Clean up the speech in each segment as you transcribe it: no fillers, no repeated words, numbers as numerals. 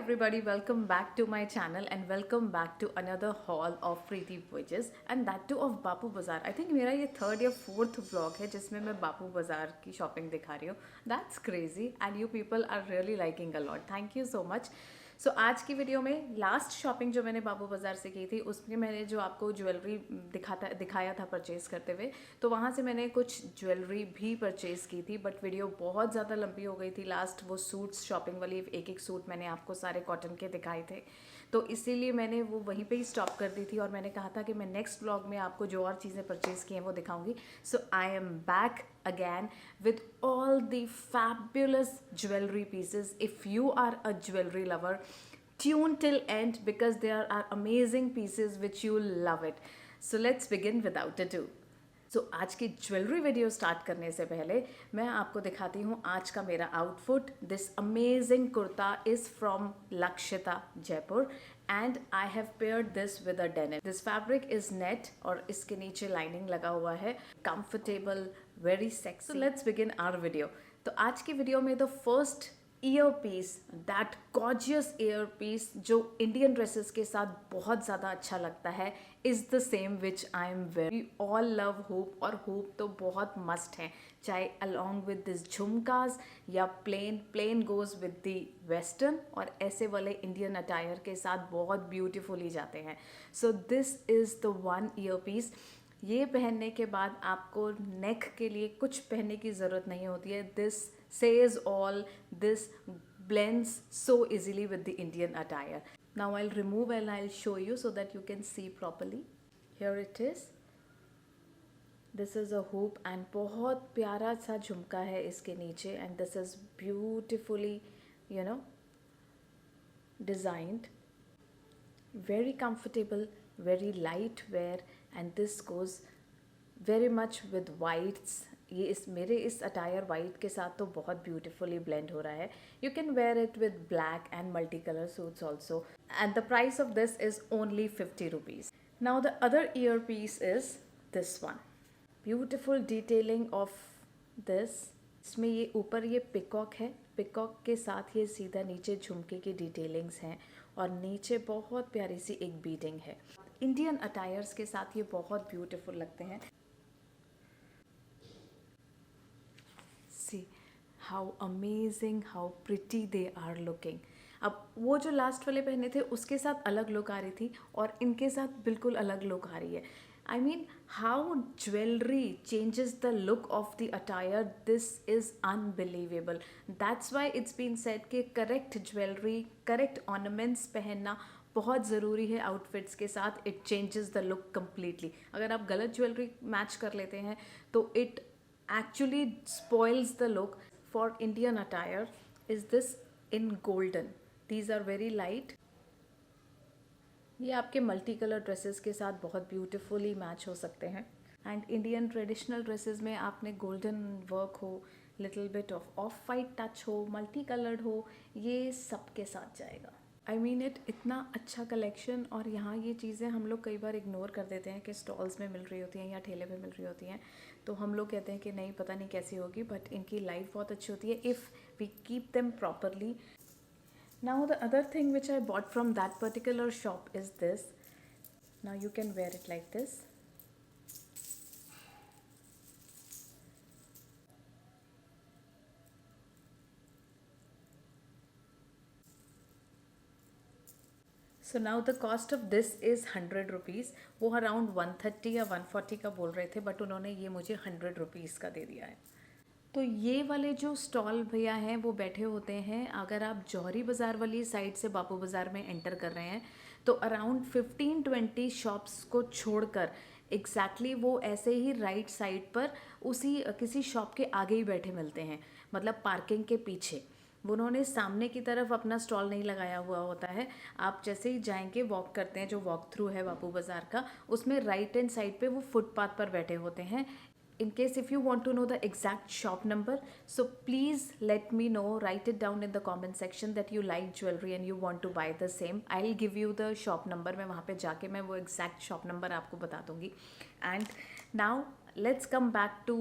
everybody, welcome back to my channel and welcome back to another haul of Preeti Voyages and that too of बापू बाज़ार. I think मेरा ये third या fourth vlog है जिसमें मैं बापू बाज़ार की शॉपिंग दिखा रही हूँ. That's crazy and you people are really liking a lot. Thank you so much. सो आज की वीडियो में लास्ट शॉपिंग जो मैंने बापू बाज़ार से की थी उसमें मैंने जो आपको ज्वेलरी दिखाया था परचेज़ करते हुए, तो वहाँ से मैंने कुछ ज्वेलरी भी परचेज़ की थी. बट वीडियो बहुत ज़्यादा लंबी हो गई थी. लास्ट वो सूट्स शॉपिंग वाली एक एक सूट मैंने आपको सारे कॉटन के दिखाए थे, तो इसीलिए मैंने वो वहीं पे ही स्टॉप कर दी थी और मैंने कहा था कि मैं नेक्स्ट व्लॉग में आपको जो और चीज़ें परचेज़ की हैं वो दिखाऊंगी. So I am back again with all the fabulous jewelry pieces. If you are a jewelry lover, tune till end because there are amazing pieces which you'll love it. So let's begin without ado. सो आज की jewellery video start करने से पहले मैं आपको दिखाती हूँ आज का मेरा outfit. This amazing kurta is from Lakshita Jaipur and I have paired this with a denim. This fabric is net और इसके नीचे लाइनिंग लगा हुआ है. Comfortable, very sexy. So let's begin our video. तो आज की वीडियो में the first ear piece, that gorgeous ear piece जो इंडियन ड्रेसेस के साथ बहुत ज़्यादा अच्छा लगता है, is the same which I am very. All love hope, और होप तो बहुत मस्ट है, चाहे अलॉन्ग विद दिस झुमकाज या plain goes with the western, और ऐसे वाले इंडियन अटायर के साथ बहुत ब्यूटीफुली जाते हैं. So this is the one ear piece. ये पहनने के बाद आपको नेक के लिए कुछ पहनने की ज़रूरत नहीं होती है. This says all. This blends so easily with the Indian attire. Now I'll remove and I'll show you so that you can see properly. Here it is. This is a hoop and बहुत प्यारा सा झुमका है इसके नीचे, and this is beautifully, designed. Very comfortable, very light wear, and this goes very much with whites. ये मेरे इस अटायर वाइट के साथ तो बहुत ब्यूटीफुली ब्लेंड हो रहा है. You can wear it with black and multi colour suits also, and the price of this is only 50 rupees. Now the other ear piece is this one. Beautiful detailing of this. इसमें ये ऊपर ये peacock है, peacock के साथ ये सीधा नीचे झुमके की डिटेलिंग्स हैं और नीचे बहुत प्यारी सी एक बीडिंग है. इंडियन अटायर्स के साथ ये बहुत ब्यूटीफुल लगते हैं. See how amazing, how pretty they are looking. अब वो जो लास्ट वाले पहने थे उसके साथ अलग लुक आ रही थी और इनके साथ बिल्कुल अलग लुक आ रही है. I mean, how jewelry changes the look of the attire. This is unbelievable. That's why it's been said कि correct jewelry, correct ornaments पहनना बहुत ज़रूरी है आउटफिट्स के साथ. It changes the look completely. अगर आप गलत ज्वेलरी मैच कर लेते हैं तो it actually spoils the look. For Indian attire is this in golden. These are very light. ये आपके मल्टी कलर ड्रेसेस के साथ बहुत ब्यूटीफुली मैच हो सकते हैं. एंड इंडियन ट्रेडिशनल ड्रेसेस में आपने गोल्डन वर्क हो, little bit of white touch हो, मल्टी कलर्ड हो, ये सब के साथ जाएगा. आई मीन इट, इतना अच्छा कलेक्शन. और यहाँ ये चीज़ें हम लोग कई बार इग्नोर कर देते हैं कि स्टॉल्स में मिल रही होती हैं या ठेले पे मिल रही होती हैं, तो हम लोग कहते हैं कि नहीं, पता नहीं कैसी होगी, बट इनकी लाइफ बहुत अच्छी होती है if we keep them properly. Now the other thing which I bought from that particular shop is this. Now you can wear it like this. So now the cost of this is 100 rupees. वो around 130 या 140 का बोल रहे थे, but उन्होंने ये मुझे 100 rupees का दे दिया है. तो ये वाले जो स्टॉल भैया हैं वो बैठे होते हैं, अगर आप जौहरी बाज़ार वाली साइड से बापू बाज़ार में एंटर कर रहे हैं तो अराउंड 15-20 शॉप्स को छोड़कर एग्जैक्टली वो ऐसे ही राइट साइड पर उसी किसी शॉप के आगे ही बैठे मिलते हैं, मतलब पार्किंग के पीछे. उन्होंने सामने की तरफ अपना स्टॉल नहीं लगाया हुआ होता है. आप जैसे ही जाएंगे, वॉक करते हैं, जो वॉक थ्रू है बापू बाज़ार का, उसमें राइट हैंड साइड पे वो फुटपाथ पर बैठे होते हैं. In case if you want to know the exact shop number, so please let me know, write it down in the comment section that you like jewelry and you want to buy the same. I'll give you the shop number. मैं वहाँ पे जाके मैं वो exact shop number आपको बता दूँगी. And now let's come back to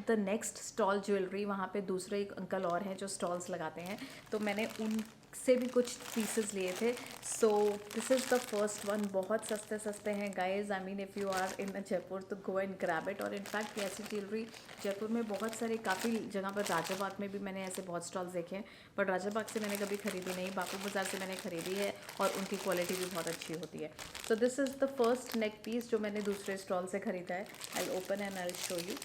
the next stall jewelry. वहाँ पे दूसरे एक अंकल और हैं जो स्टॉल्स लगाते हैं, तो मैंने उन से भी कुछ पीसेस लिए थे। So this is the first one. बहुत सस्ते सस्ते हैं guys. I mean if you are in Jaipur तो गो एंड ग्रैब इट। और इनफैक्ट ऐसी ज्वेलरी जयपुर में बहुत सारे, काफ़ी जगह पर, राजाबाग में भी मैंने ऐसे बहुत स्टॉल्स देखे हैं, बट राजाबाग से मैंने कभी खरीदी नहीं, बापू बाज़ार से मैंने खरीदी है और उनकी क्वालिटी भी बहुत अच्छी होती है। So this is the first neck piece जो मैंने दूसरे स्टॉल से ख़रीदा है। I open and I show you.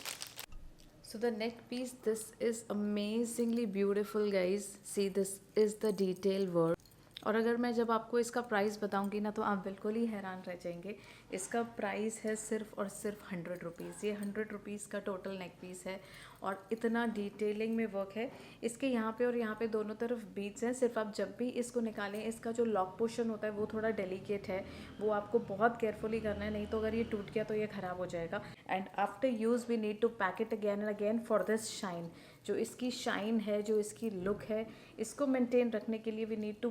So the neck piece, this is amazingly beautiful guys. See, this is the detail work. और अगर मैं जब आपको इसका प्राइस बताऊंगी ना तो आप बिल्कुल ही हैरान रह जाएंगे। इसका प्राइस है सिर्फ और सिर्फ 100 रुपीज़। ये 100 रुपीज़ का टोटल नेक पीस है और इतना डिटेलिंग में वर्क है। इसके यहाँ पे और यहाँ पे दोनों तरफ बीड्स हैं। सिर्फ आप जब भी इसको निकालें, इसका जो लॉक पोर्शन होता है वो थोड़ा डेलिकेट है, वो आपको बहुत केयरफुली करना है, नहीं तो अगर ये टूट गया तो ये ख़राब हो जाएगा। And after use we need to pack it again and again for this shine. जो इसकी शाइन है, जो इसकी लुक है, इसको मेंटेन रखने के लिए we need to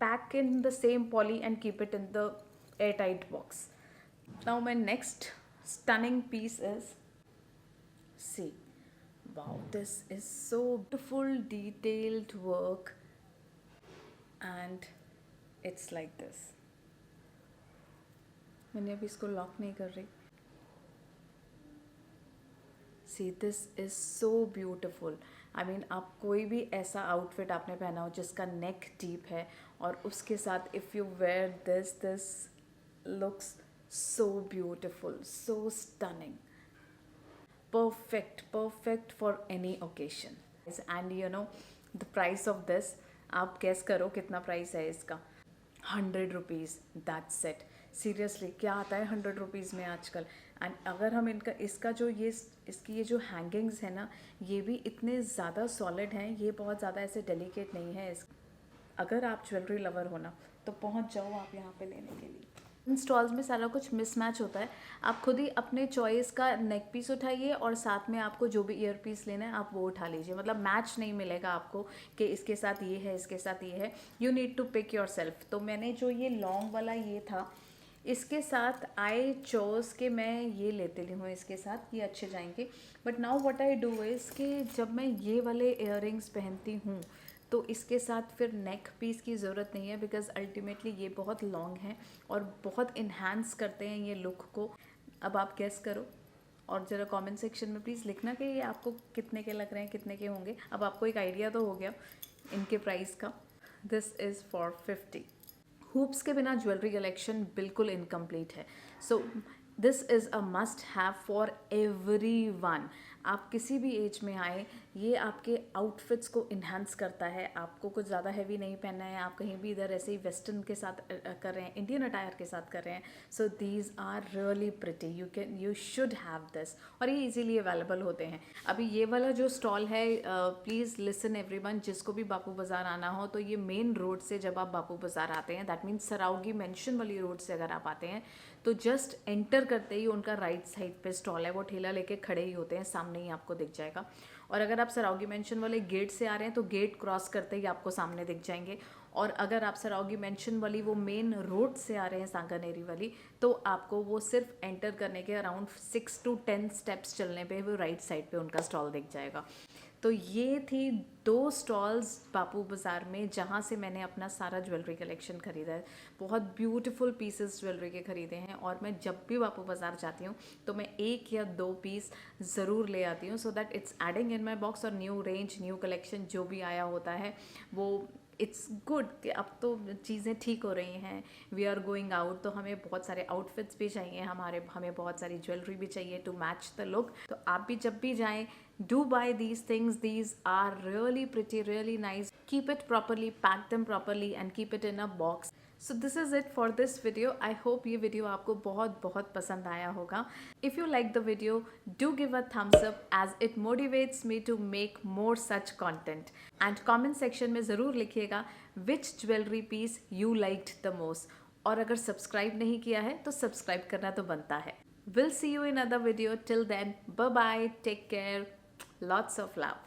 pack in the same poly and keep it in the airtight box. Now my next stunning piece is, see, wow, this is so beautiful detailed work and it's like this. मैंने अभी इसको lock नहीं कर रही। See, this is so beautiful. I mean आप कोई भी ऐसा आउटफिट आपने पहना हो जिसका नेक डीप है और उसके साथ if you wear this looks so beautiful, so stunning, perfect for any occasion. And you know the price of this, आप गेस करो कितना प्राइस है इसका। 100 रुपीज़, दैट्स इट। सीरियसली क्या आता है 100 रुपीज़ में आजकल। एंड अगर हम इसका जो इसकी ये जो हैंगिंग्स है ना, ये भी इतने ज़्यादा सॉलिड हैं, ये बहुत ज़्यादा ऐसे डेलिकेट नहीं है। अगर आप ज्वेलरी लवर हो ना तो पहुंच जाओ आप यहाँ पे लेने के लिए। इन स्टॉल्स में सारा कुछ मिसमैच होता है। आप खुद ही अपने चॉइस का नेक पीस उठाइए और साथ में आपको जो भी ईयर पीस लेना है आप वो उठा लीजिए। मतलब मैच नहीं मिलेगा आपको कि इसके साथ ये है, इसके साथ ये है। You need to pick your self. तो मैंने जो ये लॉन्ग वाला ये था, इसके साथ आई चोज के मैं ये लेते ली हूँ, इसके साथ ये अच्छे जाएंगे। But now what I do is कि जब मैं ये वाले इयररिंग्स पहनती हूँ तो इसके साथ फिर नेक पीस की ज़रूरत नहीं है, बिकॉज अल्टीमेटली ये बहुत लॉन्ग हैं और बहुत इन्हांस करते हैं ये लुक को। अब आप गेस करो और ज़रा कमेंट सेक्शन में प्लीज़ लिखना कि ये आपको कितने के लग रहे हैं, कितने के होंगे। अब आपको एक आइडिया तो हो गया इनके प्राइस का। This is for 50। हुप्स के बिना ज्वेलरी कलेक्शन बिल्कुल इनकम्प्लीट है। So this is a must have for everyone. आप किसी भी एज में आए, ये आपके आउटफिट्स को इन्हांस करता है। आपको कुछ ज़्यादा हैवी नहीं पहनना है, आप कहीं भी इधर ऐसे ही वेस्टर्न के साथ कर रहे हैं, इंडियन अटायर के साथ कर रहे हैं। So these are really pretty, you should have this. और ये इजीली अवेलेबल होते हैं। अभी ये वाला जो स्टॉल है, प्लीज़ लिसन एवरीवन, जिसको भी बापू बाज़ार आना हो तो ये मेन रोड से जब आप बापू बाज़ार आते हैं, दैट मीन्स सराउगी मेंशन वाली रोड से अगर आप आते हैं तो जस्ट एंटर करते ही उनका राइट साइड पे स्टॉल है। वो ठेला लेके खड़े ही होते हैं, सामने ही आपको दिख जाएगा। और अगर आप सराउगी मेंशन वाले गेट से आ रहे हैं तो गेट क्रॉस करते ही आपको सामने दिख जाएंगे। और अगर आप सराउगी मेंशन वाली वो मेन रोड से आ रहे हैं, सांगानेरी वाली, तो आपको वो सिर्फ एंटर करने के अराउंड 6 to 10 स्टेप्स चलने पे वो राइट साइड पे उनका स्टॉल दिख जाएगा। तो ये थी 2 स्टॉल्स बापू बाज़ार में जहाँ से मैंने अपना सारा ज्वेलरी कलेक्शन ख़रीदा है। बहुत ब्यूटीफुल पीसेस ज्वेलरी के ख़रीदे हैं और मैं जब भी बापू बाज़ार जाती हूँ तो मैं 1 या 2 पीस ज़रूर ले आती हूँ, so that it's adding in my box. और न्यू रेंज, न्यू कलेक्शन जो भी आया होता है वो इट्स गुड कि अब तो चीज़ें ठीक हो रही हैं, वी आर गोइंग आउट, तो हमें बहुत सारे आउटफिट्स भी चाहिए, हमें बहुत सारी ज्वेलरी भी चाहिए टू मैच द लुक। तो आप भी जब भी जाएं, do buy these things. These are really pretty, really nice. Keep it properly, pack them properly and keep it in a box. So this is it for this video. I hope ये video आपको बहुत बहुत पसंद आया होगा. If you like the video, do give a thumbs up as it motivates me to make more such content. And comment section में ज़रूर लिखिएगा which jewelry piece you liked the most. और अगर सब्सक्राइब नहीं किया है तो सब्सक्राइब करना तो बनता है. We'll see you in another video. Till then, bye bye, take care. Lots of love.